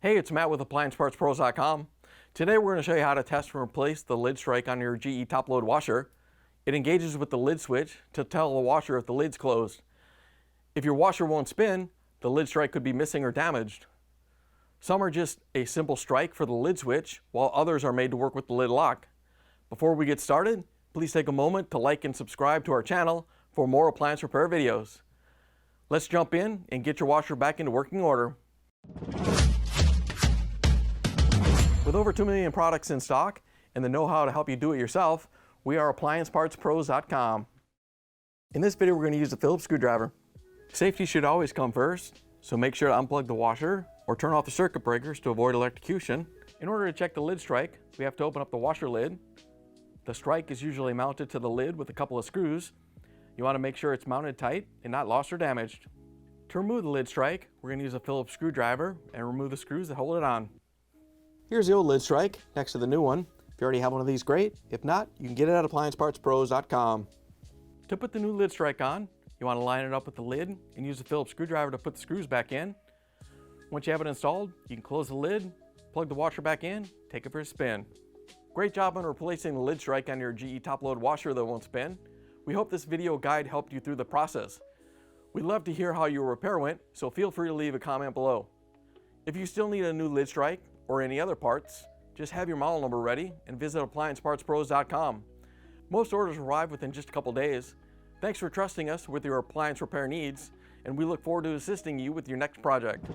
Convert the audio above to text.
Hey, it's Matt with AppliancePartsPros.com. Today we're going to show you how to test and replace the lid strike on your GE top-load washer. It engages with the lid switch to tell the washer if the lid's closed. If your washer won't spin, the lid strike could be missing or damaged. Some are just a simple strike for the lid switch, while others are made to work with the lid lock. Before we get started, please take a moment to like and subscribe to our channel for more appliance repair videos. Let's jump in and get your washer back into working order. With over 2 million products in stock and the know-how to help you do it yourself, we are AppliancePartsPros.com. In this video, we're going to use the Phillips screwdriver. Safety should always come first, so make sure to unplug the washer or turn off the circuit breakers to avoid electrocution. In order to check the lid strike, we have to open up the washer lid. The strike is usually mounted to the lid with a couple of screws. You want to make sure it's mounted tight and not lost or damaged. To remove the lid strike, we're going to use a Phillips screwdriver and remove the screws that hold it on. Here's the old lid strike next to the new one. If you already have one of these, great. If not, you can get it at AppliancePartsPros.com. To put the new lid strike on, you want to line it up with the lid and use the Phillips screwdriver to put the screws back in. Once you have it installed, you can close the lid, plug the washer back in, take it for a spin. Great job on replacing the lid strike on your GE top-load washer that won't spin. We hope this video guide helped you through the process. We'd love to hear how your repair went, so feel free to leave a comment below. If you still need a new lid strike or any other parts, just have your model number ready and visit AppliancePartsPros.com. Most orders arrive within just a couple days. Thanks for trusting us with your appliance repair needs, and we look forward to assisting you with your next project.